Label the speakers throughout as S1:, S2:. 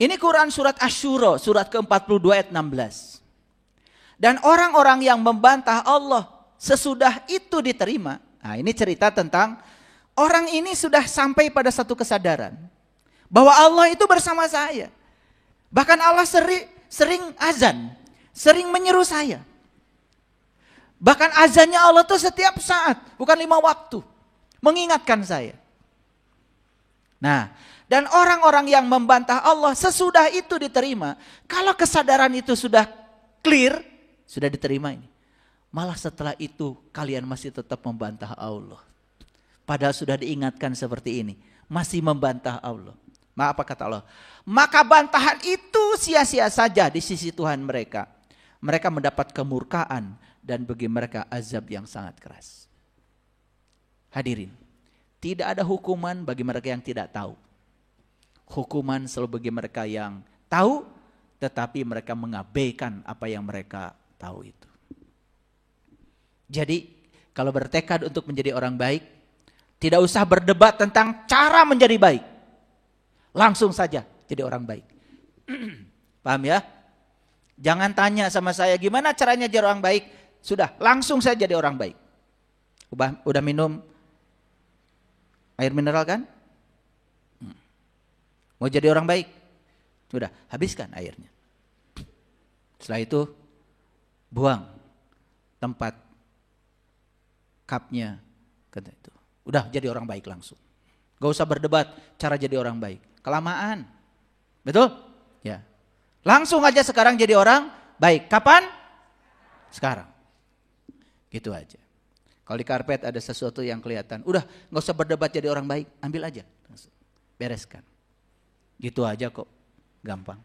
S1: Ini Quran surat Asy-Syura, surat ke-42 ayat 16. Dan orang-orang yang membantah Allah sesudah itu diterima. Nah, ini cerita tentang orang ini sudah sampai pada satu kesadaran bahwa Allah itu bersama saya. Bahkan Allah sering azan, sering menyeru saya. Bahkan azannya Allah itu setiap saat, bukan 5 waktu. Mengingatkan saya. Nah, dan orang-orang yang membantah Allah sesudah itu diterima. Kalau kesadaran itu sudah clear, sudah diterima ini. Malah setelah itu kalian masih tetap membantah Allah. Padahal sudah diingatkan seperti ini. Masih membantah Allah. Apa kata Allah? Maka bantahan itu sia-sia saja di sisi Tuhan mereka. Mereka mendapat kemurkaan dan bagi mereka azab yang sangat keras. Hadirin, tidak ada hukuman bagi mereka yang tidak tahu. Hukuman selalu bagi mereka yang tahu, tetapi mereka mengabaikan apa yang mereka tahu itu. Jadi, kalau bertekad untuk menjadi orang baik, tidak usah berdebat tentang cara menjadi baik. Langsung saja jadi orang baik. Paham ya? Jangan tanya sama saya gimana caranya jadi orang baik. Sudah, langsung saja jadi orang baik. Udah minum air mineral kan? Mau jadi orang baik? Sudah, habiskan airnya. Setelah itu buang tempat cupnya. Itu. Udah jadi orang baik langsung. Gak usah berdebat cara jadi orang baik. Kelamaan. Betul? Ya. Langsung aja sekarang jadi orang baik. Kapan? Sekarang. Gitu aja. Kalau di karpet ada sesuatu yang kelihatan, udah gak usah berdebat jadi orang baik. Ambil aja. Bereskan. Gitu aja kok. Gampang.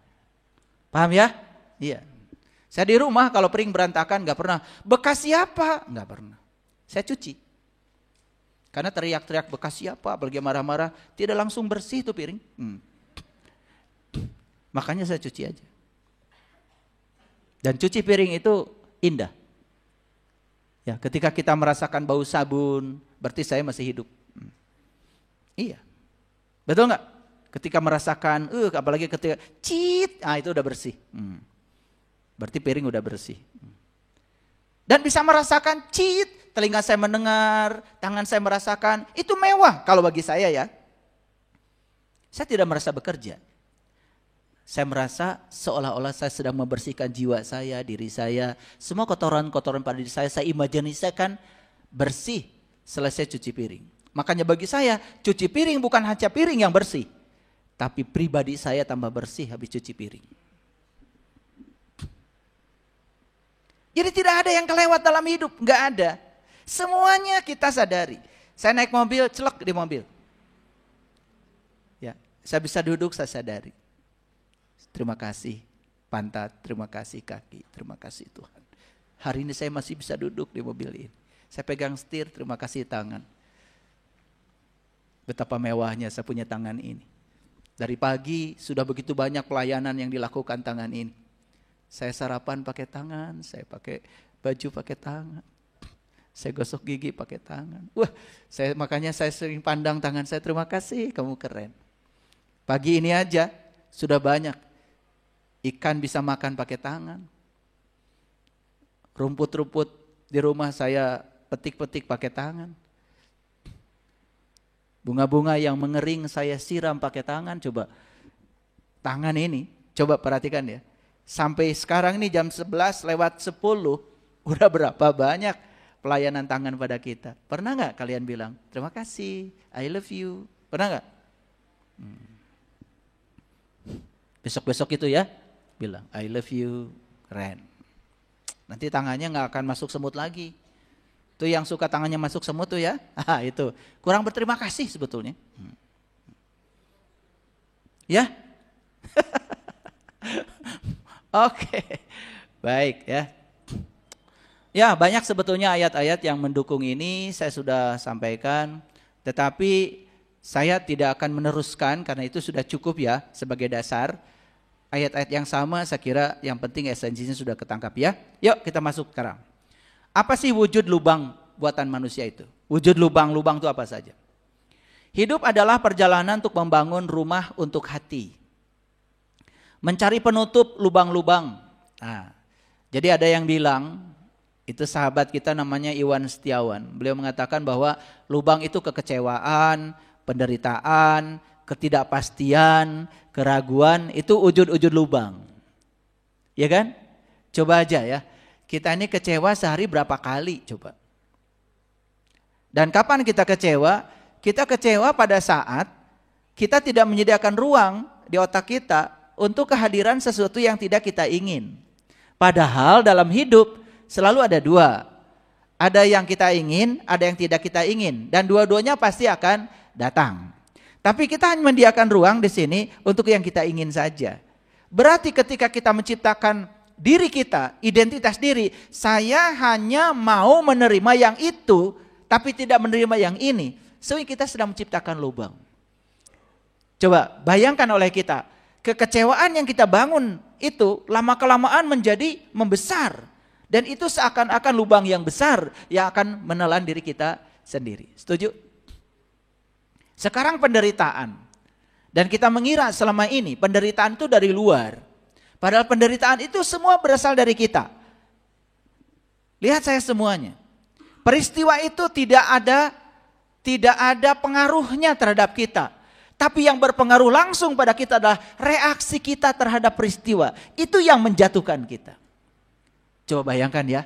S1: Paham ya? Iya. Saya di rumah kalau piring berantakan gak pernah. Bekas siapa? Gak pernah. Saya cuci. Karena teriak-teriak bekas siapa, apalagi marah-marah, tidak langsung bersih tuh piring. Makanya saya cuci aja. Dan cuci piring itu indah. Ya, ketika kita merasakan bau sabun, berarti saya masih hidup. Iya. Betul nggak? Ketika merasakan, apalagi ketika itu udah bersih. Berarti piring udah bersih. Dan bisa merasakan telinga saya mendengar, tangan saya merasakan, itu mewah kalau bagi saya ya. Saya tidak merasa bekerja. Saya merasa seolah-olah saya sedang membersihkan jiwa saya, diri saya. Semua kotoran-kotoran pada diri saya imajinasikan bersih selesai cuci piring. Makanya bagi saya, cuci piring bukan hanya piring yang bersih. Tapi pribadi saya tambah bersih habis cuci piring. Jadi tidak ada yang kelewat dalam hidup, nggak ada. Semuanya kita sadari. Saya naik mobil, celek di mobil. Ya, saya bisa duduk, saya sadari. Terima kasih pantat, terima kasih kaki, terima kasih Tuhan. Hari ini saya masih bisa duduk di mobil ini. Saya pegang setir, terima kasih tangan. Betapa mewahnya saya punya tangan ini. Dari pagi sudah begitu banyak pelayanan yang dilakukan tangan ini. Saya sarapan pakai tangan, saya pakai baju pakai tangan. Saya gosok gigi pakai tangan. Makanya saya sering pandang tangan saya, terima kasih kamu keren. Pagi ini aja sudah banyak ikan bisa makan pakai tangan. Rumput-rumput di rumah saya petik-petik pakai tangan. Bunga-bunga yang mengering saya siram pakai tangan. Coba tangan ini, coba perhatikan ya. Sampai sekarang ini jam 11 lewat 10, udah berapa banyak pelayanan tangan pada kita. Pernah gak kalian bilang, terima kasih, I love you. Pernah gak? Besok-besok itu ya, bilang I love you, keren. Nanti tangannya gak akan masuk semut lagi. Itu yang suka tangannya masuk semut tuh ya. Itu kurang berterima kasih sebetulnya. Ya. Oke. Baik ya. Ya, banyak sebetulnya ayat-ayat yang mendukung ini saya sudah sampaikan, tetapi saya tidak akan meneruskan karena itu sudah cukup ya sebagai dasar. Ayat-ayat yang sama saya kira yang penting esensinya sudah ketangkap ya. Yuk kita masuk sekarang. Apa sih wujud lubang buatan manusia itu? Wujud lubang-lubang itu apa saja? Hidup adalah perjalanan untuk membangun rumah untuk hati. Mencari penutup lubang-lubang. Nah, jadi ada yang bilang, itu sahabat kita namanya Iwan Setiawan. Beliau mengatakan bahwa lubang itu kekecewaan, penderitaan, ketidakpastian, keraguan, itu ujung-ujung lubang. Ya kan? Coba aja ya, kita ini kecewa sehari berapa kali coba. Dan kapan kita kecewa? Kita kecewa pada saat kita tidak menyediakan ruang di otak kita untuk kehadiran sesuatu yang tidak kita ingin. Padahal dalam hidup selalu ada dua. Ada yang kita ingin, ada yang tidak kita ingin. Dan dua-duanya pasti akan datang. Tapi kita hanya menyediakan ruang di sini untuk yang kita ingin saja. Berarti ketika kita menciptakan diri kita, identitas diri, saya hanya mau menerima yang itu, tapi tidak menerima yang ini. Sehingga kita sedang menciptakan lubang. Coba bayangkan oleh kita, kekecewaan yang kita bangun itu lama-kelamaan menjadi membesar. Dan itu seakan-akan lubang yang besar yang akan menelan diri kita sendiri. Setuju? Sekarang penderitaan. Dan kita mengira selama ini penderitaan itu dari luar. Padahal penderitaan itu semua berasal dari kita. Lihat saya semuanya. Peristiwa itu tidak ada pengaruhnya terhadap kita. Tapi yang berpengaruh langsung pada kita adalah reaksi kita terhadap peristiwa. Itu yang menjatuhkan kita. Coba bayangkan ya.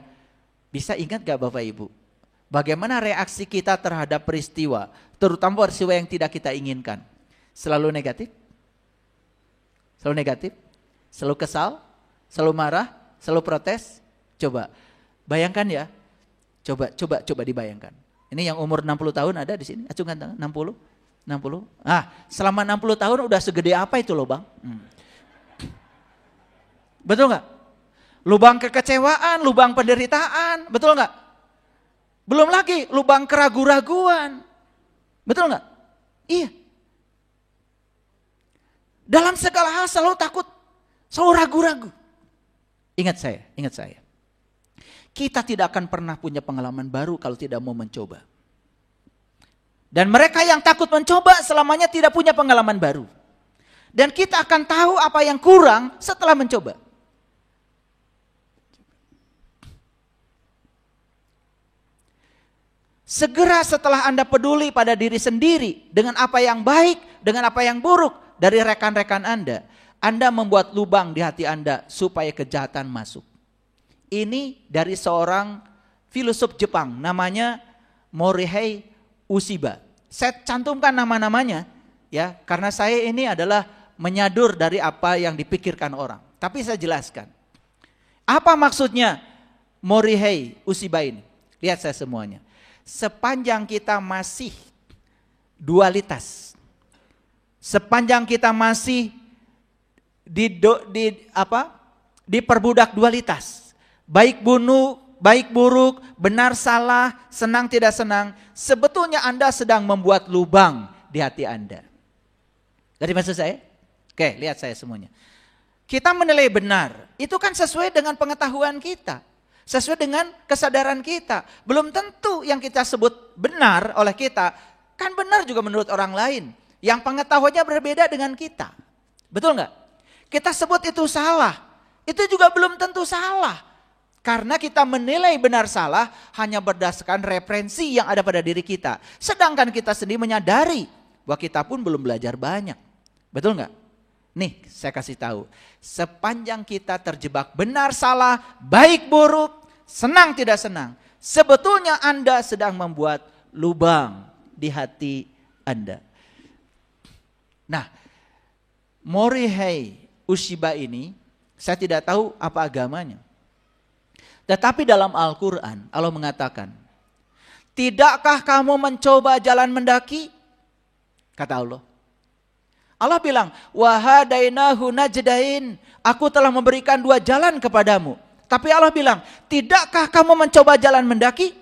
S1: Bisa ingat gak Bapak Ibu? Bagaimana reaksi kita terhadap peristiwa. Terutama peristiwa yang tidak kita inginkan. Selalu negatif? Selalu negatif? Selalu kesal? Selalu marah? Selalu protes? Coba bayangkan ya. Coba dibayangkan. Ini yang umur 60 tahun ada di sini? Acungkan tangan. 60? Selama 60 tahun udah segede apa itu lubang? Betul nggak? Lubang kekecewaan, lubang penderitaan, betul nggak? Belum lagi lubang keraguan-raguan, betul nggak? Iya. Dalam segala hal selalu takut, selalu ragu-ragu. Ingat saya. Kita tidak akan pernah punya pengalaman baru kalau tidak mau mencoba. Dan mereka yang takut mencoba selamanya tidak punya pengalaman baru. Dan kita akan tahu apa yang kurang setelah mencoba. Segera setelah Anda peduli pada diri sendiri dengan apa yang baik, dengan apa yang buruk dari rekan-rekan Anda membuat lubang di hati Anda supaya kejahatan masuk. Ini dari seorang filosof Jepang namanya Morihei Ueshiba. Saya cantumkan nama-namanya ya, karena saya ini adalah menyadur dari apa yang dipikirkan orang. Tapi saya jelaskan. Apa maksudnya Morihei Ueshiba ini? Lihat saya semuanya. Sepanjang kita masih dualitas, sepanjang kita masih diperbudak dualitas, baik buruk, benar salah, senang tidak senang, sebetulnya Anda sedang membuat lubang di hati Anda. Jadi maksud saya? Oke, lihat saya semuanya. Kita menilai benar, itu kan sesuai dengan pengetahuan kita. Sesuai dengan kesadaran kita. Belum tentu yang kita sebut benar oleh kita, kan benar juga menurut orang lain. Yang pengetahuannya berbeda dengan kita. Betul nggak? Kita sebut itu salah, itu juga belum tentu salah. Karena kita menilai benar salah hanya berdasarkan referensi yang ada pada diri kita. Sedangkan kita sendiri menyadari bahwa kita pun belum belajar banyak. Betul nggak? Nih saya kasih tahu. Sepanjang kita terjebak benar salah, baik buruk, senang tidak senang, sebetulnya Anda sedang membuat lubang di hati Anda. Nah, Morihei Ueshiba ini saya tidak tahu apa agamanya. Tetapi dalam Al-Quran Allah mengatakan, tidakkah kamu mencoba jalan mendaki? Kata Allah. Allah bilang, wahadainahu najdain, aku telah memberikan 2 jalan kepadamu. Tapi Allah bilang, tidakkah kamu mencoba jalan mendaki?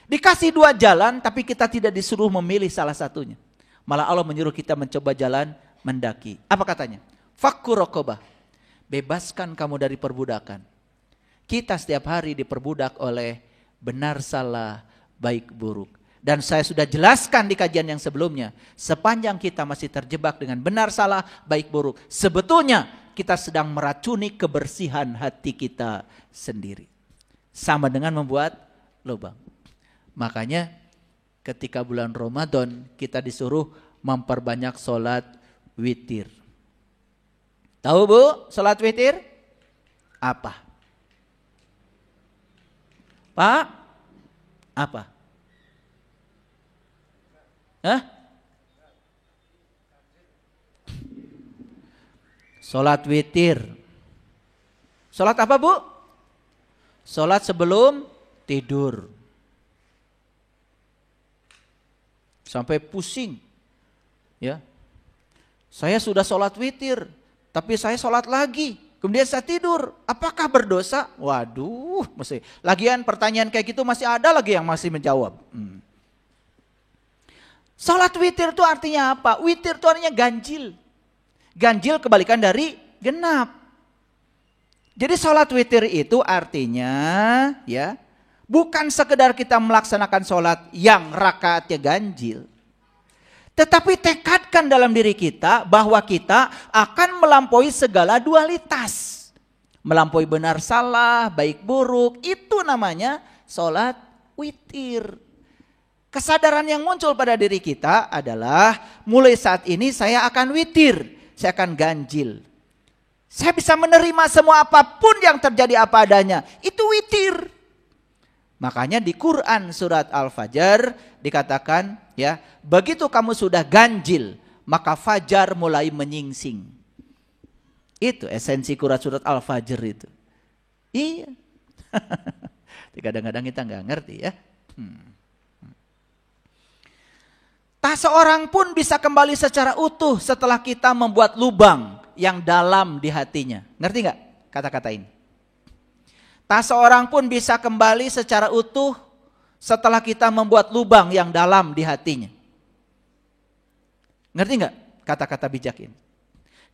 S1: Dikasih 2 jalan, tapi kita tidak disuruh memilih salah satunya. Malah Allah menyuruh kita mencoba jalan mendaki. Apa katanya? Fakku raqabah, bebaskan kamu dari perbudakan. Kita setiap hari diperbudak oleh benar salah, baik buruk. Dan saya sudah jelaskan di kajian yang sebelumnya, sepanjang kita masih terjebak dengan benar salah, baik buruk, sebetulnya kita sedang meracuni kebersihan hati kita sendiri. Sama dengan membuat lubang. Makanya ketika bulan Ramadan kita disuruh memperbanyak sholat witir. Tahu Bu, sholat witir? Apa? Pak? Apa? Hah? Sholat witir. Sholat apa Bu? Sholat sebelum tidur. Sampai pusing. Ya. Saya sudah sholat witir, tapi saya sholat lagi. Kemudian saya tidur. Apakah berdosa? Waduh, mesti. Lagian pertanyaan kayak gitu masih ada lagi yang masih menjawab. Sholat witir itu artinya apa? Witir itu artinya ganjil. Ganjil kebalikan dari genap. Jadi sholat witir itu artinya ya bukan sekedar kita melaksanakan sholat yang rakaatnya ganjil. Tetapi tekadkan dalam diri kita bahwa kita akan melampaui segala dualitas. Melampaui benar salah, baik buruk, itu namanya sholat witir. Kesadaran yang muncul pada diri kita adalah mulai saat ini saya akan witir, saya akan ganjil. Saya bisa menerima semua apapun yang terjadi apa adanya. Itu witir. Makanya di Quran surat Al-Fajr dikatakan ya, begitu kamu sudah ganjil, maka fajar mulai menyingsing. Itu esensi Quran surat Al-Fajr itu. Iya. Kadang-kadang kita nggak ngerti ya. Tak seorang pun bisa kembali secara utuh setelah kita membuat lubang yang dalam di hatinya. Ngerti nggak kata-kata ini? Tak seorang pun bisa kembali secara utuh setelah kita membuat lubang yang dalam di hatinya. Ngerti nggak kata-kata bijak ini?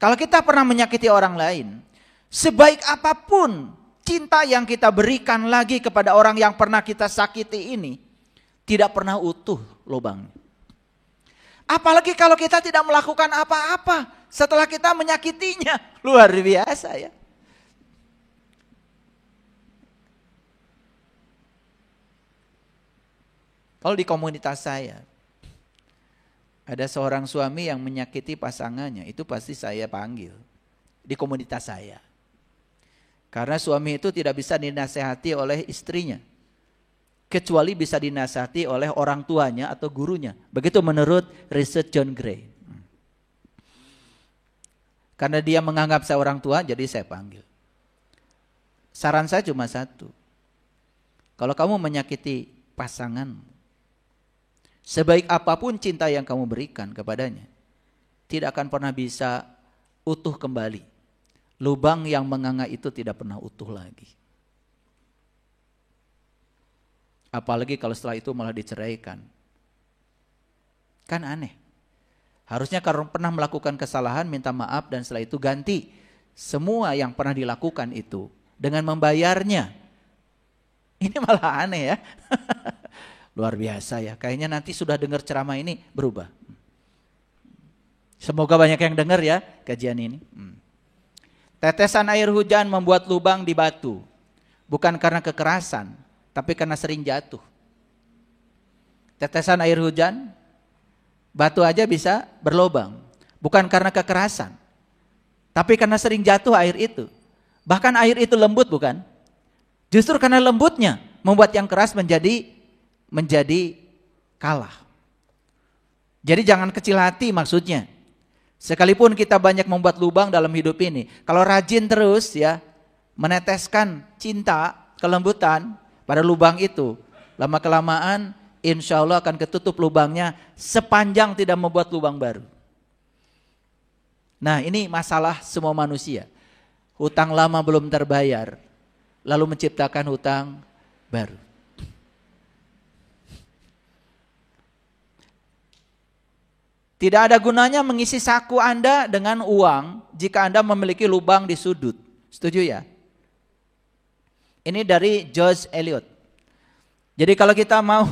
S1: Kalau kita pernah menyakiti orang lain, sebaik apapun cinta yang kita berikan lagi kepada orang yang pernah kita sakiti ini, tidak pernah utuh lubangnya. Apalagi kalau kita tidak melakukan apa-apa setelah kita menyakitinya. Luar biasa ya. Kalau di komunitas saya, ada seorang suami yang menyakiti pasangannya, itu pasti saya panggil di komunitas saya. Karena suami itu tidak bisa dinasehati oleh istrinya, kecuali bisa dinasihati oleh orang tuanya atau gurunya. Begitu menurut riset John Gray. Karena dia menganggap saya orang tua, jadi saya panggil. Saran saya cuma satu. Kalau kamu menyakiti pasanganmu, sebaik apapun cinta yang kamu berikan kepadanya, tidak akan pernah bisa utuh kembali. Lubang yang menganga itu tidak pernah utuh lagi. Apalagi kalau setelah itu malah diceraikan. Kan aneh. Harusnya kalau pernah melakukan kesalahan minta maaf dan setelah itu ganti semua yang pernah dilakukan itu dengan membayarnya. Ini malah aneh ya. Luar biasa ya. Kayaknya nanti sudah dengar ceramah ini berubah. Semoga banyak yang dengar ya kajian ini. Tetesan air hujan membuat lubang di batu. Bukan karena kekerasan, tapi karena sering jatuh. Tetesan air hujan, batu aja bisa berlubang. Bukan karena kekerasan, tapi karena sering jatuh air itu. Bahkan air itu lembut bukan? Justru karena lembutnya membuat yang keras menjadi kalah. Jadi jangan kecil hati maksudnya. Sekalipun kita banyak membuat lubang dalam hidup ini, kalau rajin terus ya meneteskan cinta, kelembutan pada lubang itu, lama kelamaan insya Allah akan ketutup lubangnya sepanjang tidak membuat lubang baru. Nah ini masalah semua manusia. Hutang lama belum terbayar, lalu menciptakan hutang baru. Tidak ada gunanya mengisi saku Anda dengan uang jika Anda memiliki lubang di sudut. Setuju ya? Ini dari George Eliot. Jadi kalau kita mau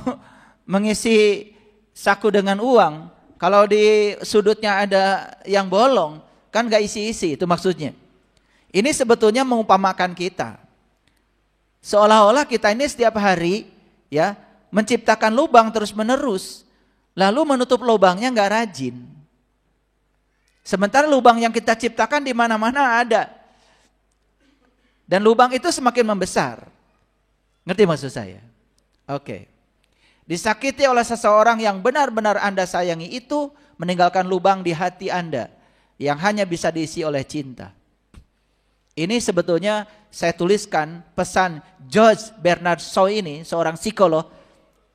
S1: mengisi saku dengan uang, kalau di sudutnya ada yang bolong, kan gak isi-isi, itu maksudnya. Ini sebetulnya mengumpamakan kita. Seolah-olah kita ini setiap hari ya menciptakan lubang terus-menerus, lalu menutup lubangnya nggak rajin. Sementara lubang yang kita ciptakan di mana-mana ada. Dan lubang itu semakin membesar. Ngerti maksud saya? Oke. Disakiti oleh seseorang yang benar-benar Anda sayangi itu meninggalkan lubang di hati Anda yang hanya bisa diisi oleh cinta. Ini sebetulnya saya tuliskan pesan George Bernard Shaw ini, seorang psikolog,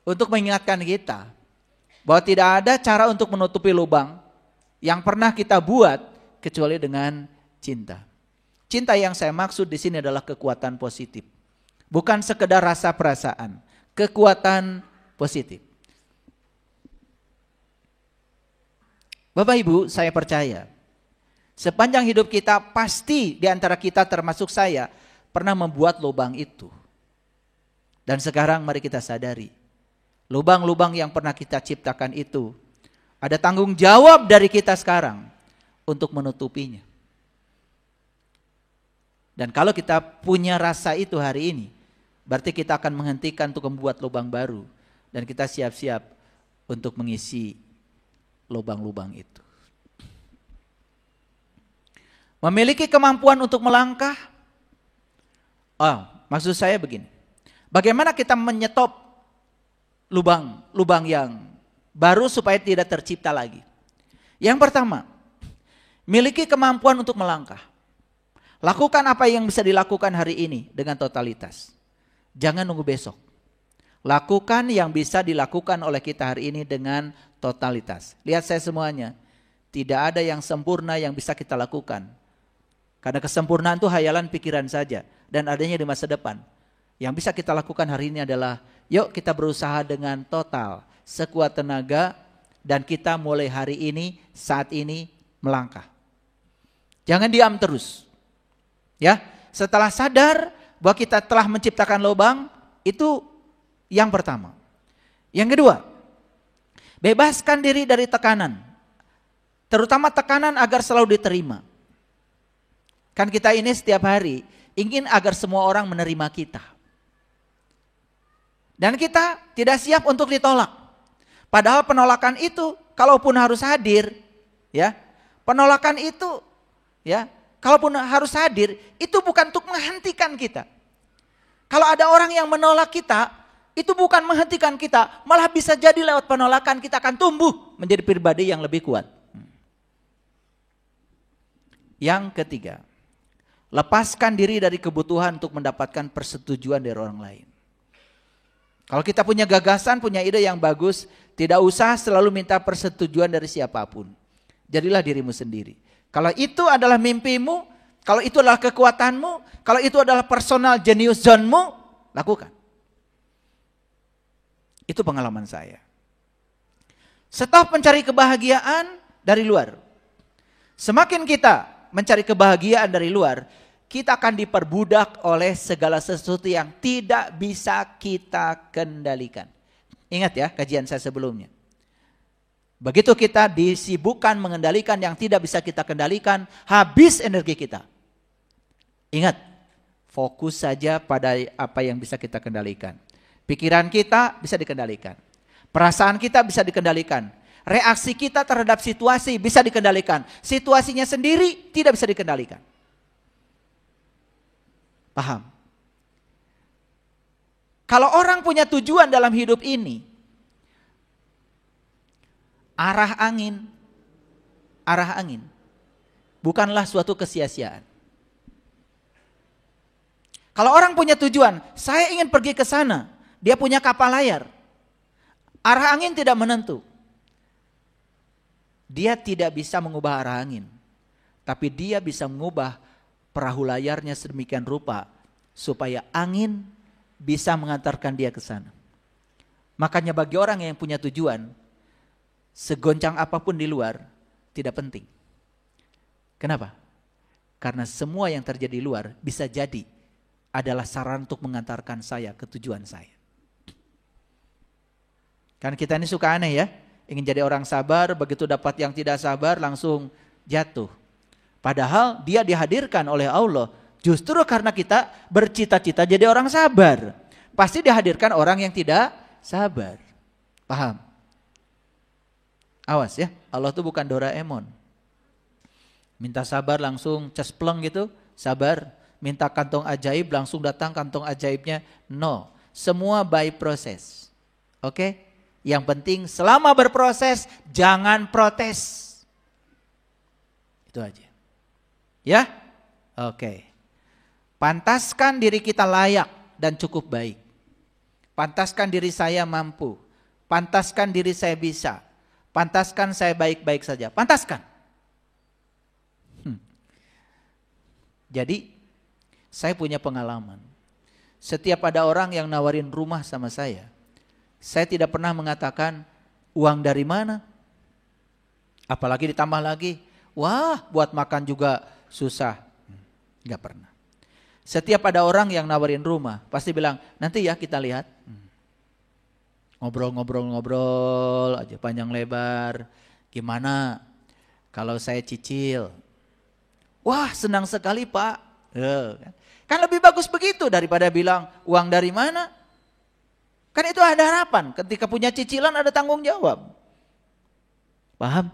S1: untuk mengingatkan kita bahwa tidak ada cara untuk menutupi lubang yang pernah kita buat kecuali dengan cinta. Cinta yang saya maksud di sini adalah kekuatan positif. Bukan sekedar rasa perasaan, kekuatan positif. Bapak Ibu, saya percaya sepanjang hidup kita pasti di antara kita termasuk saya pernah membuat lubang itu. Dan sekarang mari kita sadari, lubang-lubang yang pernah kita ciptakan itu ada tanggung jawab dari kita sekarang untuk menutupinya. Dan kalau kita punya rasa itu hari ini, berarti kita akan menghentikan untuk membuat lubang baru. Dan kita siap-siap untuk mengisi lubang-lubang itu. Memiliki kemampuan untuk melangkah. Maksud saya begini. Bagaimana kita menyetop lubang yang baru supaya tidak tercipta lagi? Yang pertama, miliki kemampuan untuk melangkah. Lakukan apa yang bisa dilakukan hari ini dengan totalitas. Jangan nunggu besok. Lakukan yang bisa dilakukan oleh kita hari ini dengan totalitas. Lihat saya semuanya. Tidak ada yang sempurna yang bisa kita lakukan. Karena kesempurnaan itu hayalan pikiran saja. Dan adanya di masa depan. Yang bisa kita lakukan hari ini adalah, yuk kita berusaha dengan total, sekuat tenaga, dan kita mulai hari ini, saat ini melangkah. Jangan diam terus. Ya, setelah sadar bahwa kita telah menciptakan lubang, itu yang pertama. Yang kedua, bebaskan diri dari tekanan. Terutama tekanan agar selalu diterima. Kan kita ini setiap hari ingin agar semua orang menerima kita. Dan kita tidak siap untuk ditolak. Padahal penolakan itu kalaupun harus hadir, ya, penolakan itu ya, kalaupun harus hadir, itu bukan untuk menghentikan kita. Kalau ada orang yang menolak kita, itu bukan menghentikan kita, malah bisa jadi lewat penolakan kita akan tumbuh menjadi pribadi yang lebih kuat. Yang ketiga, lepaskan diri dari kebutuhan untuk mendapatkan persetujuan dari orang lain. Kalau kita punya gagasan, punya ide yang bagus, tidak usah selalu minta persetujuan dari siapapun. Jadilah dirimu sendiri. Kalau itu adalah mimpimu, kalau itu adalah kekuatanmu, kalau itu adalah personal genius zonemu, lakukan. Itu pengalaman saya. Stop mencari kebahagiaan dari luar. Semakin kita mencari kebahagiaan dari luar, kita akan diperbudak oleh segala sesuatu yang tidak bisa kita kendalikan. Ingat ya kajian saya sebelumnya. Begitu kita disibukkan mengendalikan yang tidak bisa kita kendalikan, habis energi kita. Ingat, fokus saja pada apa yang bisa kita kendalikan. Pikiran kita bisa dikendalikan. Perasaan kita bisa dikendalikan. Reaksi kita terhadap situasi bisa dikendalikan. Situasinya sendiri tidak bisa dikendalikan. Paham? Kalau orang punya tujuan dalam hidup ini, arah angin bukanlah suatu kesia-siaan. Kalau orang punya tujuan, saya ingin pergi ke sana, dia punya kapal layar. Arah angin tidak menentu. Dia tidak bisa mengubah arah angin, tapi dia bisa mengubah perahu layarnya sedemikian rupa supaya angin bisa mengantarkan dia ke sana. Makanya bagi orang yang punya tujuan, segoncang apapun di luar tidak penting. Kenapa? Karena semua yang terjadi di luar bisa jadi adalah saran untuk mengantarkan saya ke tujuan saya. Kan kita ini suka aneh ya, ingin jadi orang sabar, begitu dapat yang tidak sabar langsung jatuh. Padahal dia dihadirkan oleh Allah. Justru karena kita bercita-cita jadi orang sabar. Pasti dihadirkan orang yang tidak sabar. Paham? Awas ya, Allah tuh bukan Doraemon. Minta sabar langsung cespleng gitu, sabar. Minta kantong ajaib langsung datang kantong ajaibnya. No, semua by proses. Oke? Yang penting selama berproses jangan protes. Itu aja. Ya? Oke. Pantaskan diri kita layak dan cukup baik. Pantaskan diri saya mampu. Pantaskan diri saya bisa. Pantaskan saya baik-baik saja. Pantaskan. Jadi saya punya pengalaman. Setiap ada orang yang nawarin rumah sama saya tidak pernah mengatakan uang dari mana. Apalagi ditambah lagi, wah buat makan juga susah. Enggak pernah. Setiap ada orang yang nawarin rumah, pasti bilang, nanti ya kita lihat. Ngobrol aja panjang lebar. Gimana kalau saya cicil? Wah senang sekali Pak. Kan lebih bagus begitu daripada bilang uang dari mana. Kan itu ada harapan. Ketika punya cicilan ada tanggung jawab. Paham?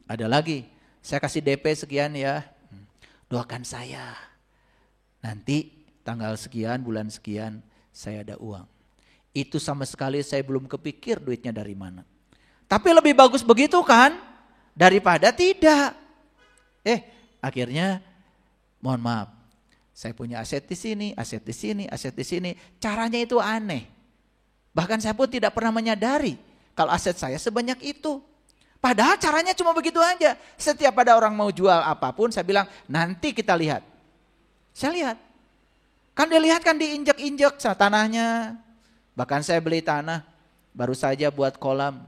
S1: Ada lagi. Saya kasih DP sekian ya. Doakan saya. Nanti tanggal sekian, bulan sekian saya ada uang. Itu sama sekali saya belum kepikir duitnya dari mana. Tapi lebih bagus begitu kan? Daripada tidak. Akhirnya mohon maaf. Saya punya aset di sini, aset di sini, aset di sini. Caranya itu aneh. Bahkan saya pun tidak pernah menyadari kalau aset saya sebanyak itu. Padahal caranya cuma begitu aja. Setiap ada orang mau jual apapun, saya bilang nanti kita lihat. Saya lihat. Kan dilihat kan diinjek-injek tanahnya. Bahkan saya beli tanah baru saja buat kolam.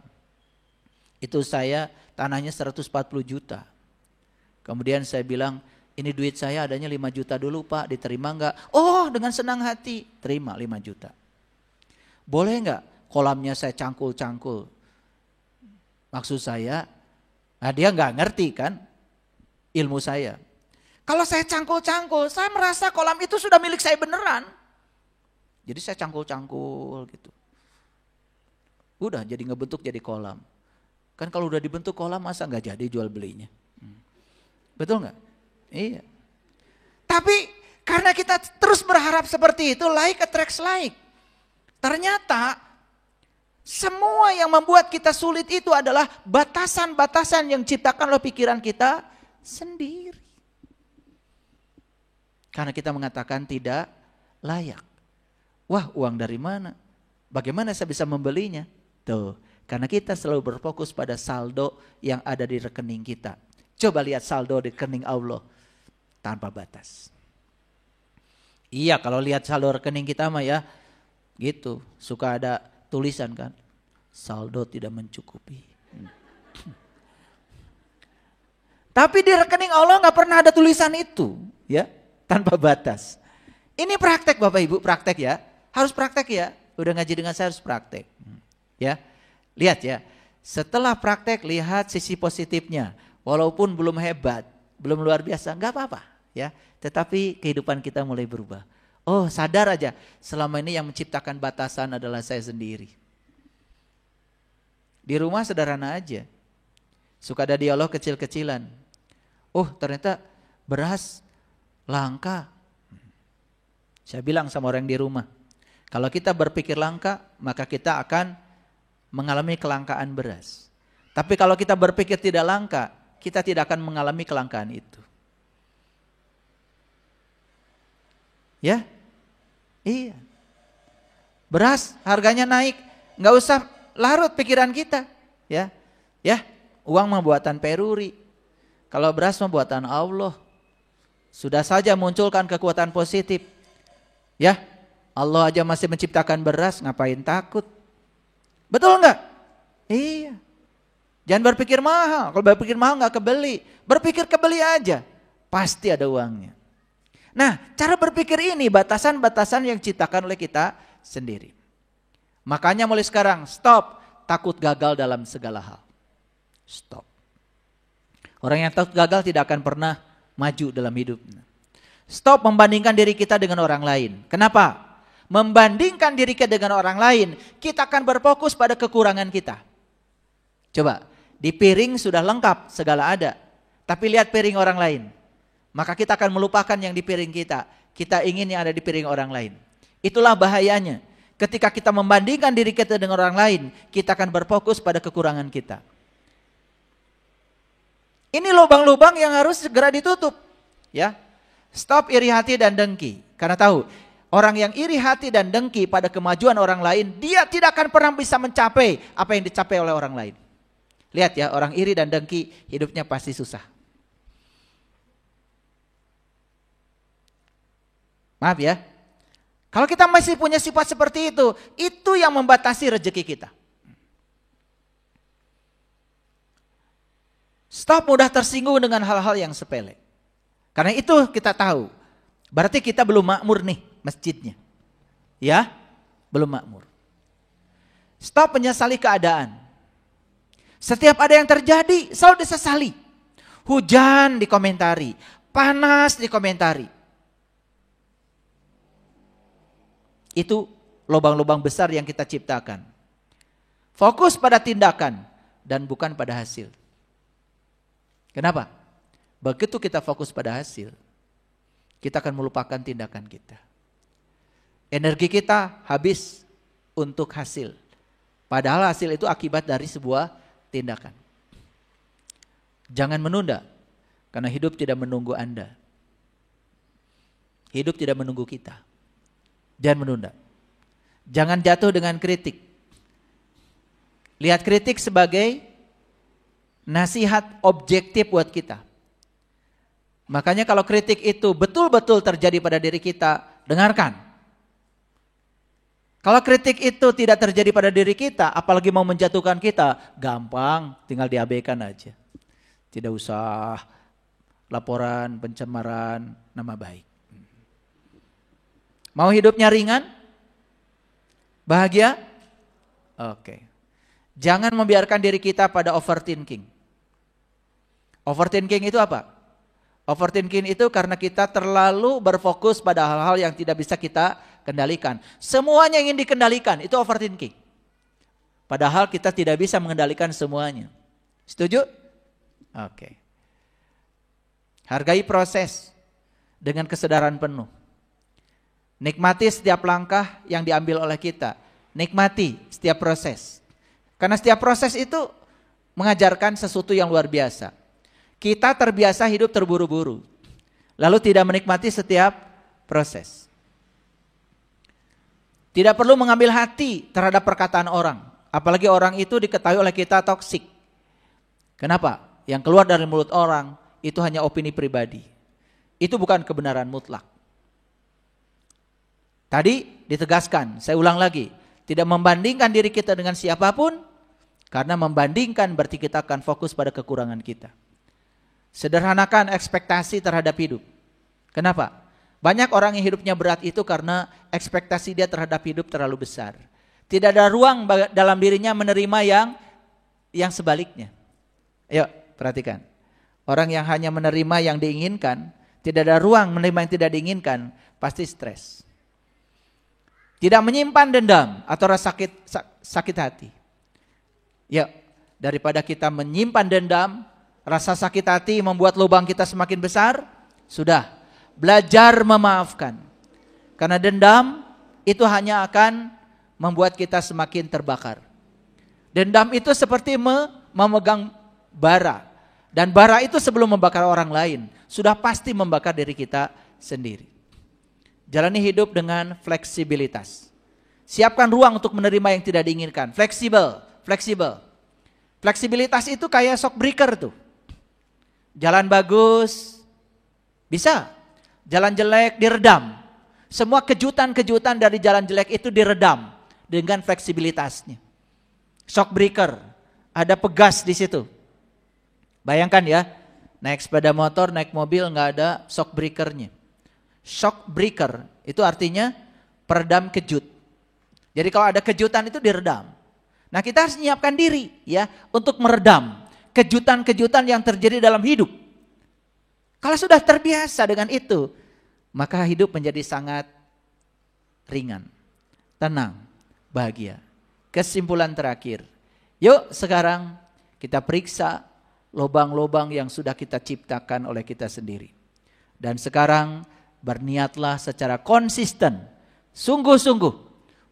S1: Itu saya tanahnya 140 juta. Kemudian saya bilang, ini duit saya adanya 5 juta dulu Pak, diterima enggak? Oh dengan senang hati, terima 5 juta. Boleh enggak kolamnya saya cangkul-cangkul? Maksud saya, dia enggak ngerti kan ilmu saya. Kalau saya cangkul-cangkul, saya merasa kolam itu sudah milik saya beneran. Jadi saya cangkul-cangkul gitu. Udah jadi ngebentuk jadi kolam. Kan kalau udah dibentuk kolam masa enggak jadi jual belinya? Betul enggak? Iya. Tapi karena kita terus berharap seperti itu, like attracts like. Ternyata semua yang membuat kita sulit itu adalah batasan-batasan yang diciptakan oleh pikiran kita sendiri. Karena kita mengatakan tidak layak. Wah, uang dari mana? Bagaimana saya bisa membelinya? Tuh, karena kita selalu berfokus pada saldo yang ada di rekening kita. Coba lihat saldo di rekening Allah. Tanpa batas. Iya kalau lihat saldo rekening kita mah ya gitu. Suka ada tulisan kan. Saldo tidak mencukupi. Tapi di rekening Allah gak pernah ada tulisan itu. Ya, tanpa batas. Ini praktek Bapak Ibu, praktek ya. Harus praktek ya. Udah ngaji dengan saya harus praktek. Ya, lihat ya. Setelah praktek lihat sisi positifnya. Walaupun belum hebat, belum luar biasa, gak apa-apa. Ya, tetapi kehidupan kita mulai berubah. Oh, sadar aja, selama ini yang menciptakan batasan adalah saya sendiri. Di rumah sederhana aja. Suka ada dialog kecil-kecilan. Oh, ternyata beras langka. Saya bilang sama orang di rumah, kalau kita berpikir langka, maka kita akan mengalami kelangkaan beras. Tapi kalau kita berpikir tidak langka, kita tidak akan mengalami kelangkaan itu. Ya, iya. Beras harganya naik, nggak usah larut pikiran kita, ya, uang mah buatan peruri, kalau beras mah buatan Allah. Sudah saja munculkan kekuatan positif, ya. Allah aja masih menciptakan beras, ngapain takut? Betul nggak? Iya. Jangan berpikir mahal, kalau berpikir mahal nggak kebeli, berpikir kebeli aja, pasti ada uangnya. Nah, cara berpikir ini batasan-batasan yang diciptakan oleh kita sendiri. Makanya mulai sekarang stop takut gagal dalam segala hal. Stop. Orang yang takut gagal tidak akan pernah maju dalam hidup. Stop membandingkan diri kita dengan orang lain. Kenapa? Membandingkan diri kita dengan orang lain, kita akan berfokus pada kekurangan kita. Coba, di piring sudah lengkap, segala ada. Tapi lihat piring orang lain. Maka kita akan melupakan yang di piring kita. Kita ingin yang ada di piring orang lain. Itulah bahayanya. Ketika kita membandingkan diri kita dengan orang lain, kita akan berfokus pada kekurangan kita. Ini lubang-lubang yang harus segera ditutup. Ya, stop iri hati dan dengki. Karena tahu, orang yang iri hati dan dengki pada kemajuan orang lain, dia tidak akan pernah bisa mencapai apa yang dicapai oleh orang lain. Lihat ya, orang iri dan dengki hidupnya pasti susah. Maaf ya. Kalau kita masih punya sifat seperti itu yang membatasi rezeki kita. Stop mudah tersinggung dengan hal-hal yang sepele. Karena itu kita tahu, berarti kita belum makmur nih masjidnya. Ya, belum makmur. Stop menyesali keadaan. Setiap ada yang terjadi, selalu disesali. Hujan dikomentari, panas dikomentari. Itu lubang-lubang besar yang kita ciptakan. Fokus pada tindakan dan bukan pada hasil. Kenapa? Begitu kita fokus pada hasil, kita akan melupakan tindakan kita. Energi kita habis untuk hasil. Padahal hasil itu akibat dari sebuah tindakan. Jangan menunda, karena hidup tidak menunggu Anda. Hidup tidak menunggu kita. Jangan menunda. Jangan jatuh dengan kritik. Lihat kritik sebagai nasihat objektif buat kita. Makanya kalau kritik itu betul-betul terjadi pada diri kita, dengarkan. Kalau kritik itu tidak terjadi pada diri kita, apalagi mau menjatuhkan kita, gampang, tinggal diabaikan aja. Tidak usah laporan, pencemaran, nama baik. Mau hidupnya ringan? Bahagia? Oke. Jangan membiarkan diri kita pada overthinking. Overthinking itu apa? Overthinking itu karena kita terlalu berfokus pada hal-hal yang tidak bisa kita kendalikan. Semuanya ingin dikendalikan, itu overthinking. Padahal kita tidak bisa mengendalikan semuanya. Setuju? Oke. Hargai proses dengan kesadaran penuh. Nikmati setiap langkah yang diambil oleh kita. Nikmati setiap proses. Karena setiap proses itu mengajarkan sesuatu yang luar biasa. Kita terbiasa hidup terburu-buru. Lalu tidak menikmati setiap proses. Tidak perlu mengambil hati terhadap perkataan orang. Apalagi orang itu diketahui oleh kita toksik. Kenapa? Yang keluar dari mulut orang itu hanya opini pribadi. Itu bukan kebenaran mutlak. Tadi ditegaskan, saya ulang lagi, tidak membandingkan diri kita dengan siapapun, karena membandingkan berarti kita akan fokus pada kekurangan kita. Sederhanakan ekspektasi terhadap hidup. Kenapa? Banyak orang yang hidupnya berat itu karena ekspektasi dia terhadap hidup terlalu besar. Tidak ada ruang dalam dirinya menerima yang sebaliknya. Ayo perhatikan, orang yang hanya menerima yang diinginkan, tidak ada ruang menerima yang tidak diinginkan, pasti stres. Tidak menyimpan dendam atau rasa sakit hati. Ya, daripada kita menyimpan dendam, rasa sakit hati membuat lubang kita semakin besar, sudah, belajar memaafkan. Karena dendam itu hanya akan membuat kita semakin terbakar. Dendam itu seperti memegang bara. Dan bara itu sebelum membakar orang lain, sudah pasti membakar diri kita sendiri. Jalani hidup dengan fleksibilitas. Siapkan ruang untuk menerima yang tidak diinginkan. Fleksibel. Fleksibilitas itu kayak shock breaker tuh. Jalan bagus, bisa. Jalan jelek diredam. Semua kejutan-kejutan dari jalan jelek itu diredam dengan fleksibilitasnya. Shock breaker, ada pegas di situ. Bayangkan ya, naik sepeda motor, naik mobil nggak ada shock breakernya. Shock breaker itu artinya peredam kejut. Jadi kalau ada kejutan itu diredam. Nah kita harus menyiapkan diri ya untuk meredam. kejutan-kejutan yang terjadi dalam hidup. Kalau sudah terbiasa dengan itu, maka hidup menjadi sangat ringan, tenang, bahagia. Kesimpulan terakhir, yuk sekarang kita periksa lubang-lubang yang sudah kita ciptakan oleh kita sendiri. Dan sekarang berniatlah secara konsisten, sungguh-sungguh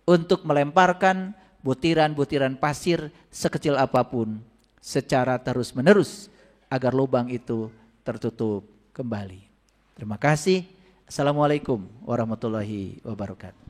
S1: untuk melemparkan butiran-butiran pasir sekecil apapun secara terus-menerus agar lubang itu tertutup kembali. Terima kasih. Assalamualaikum warahmatullahi wabarakatuh.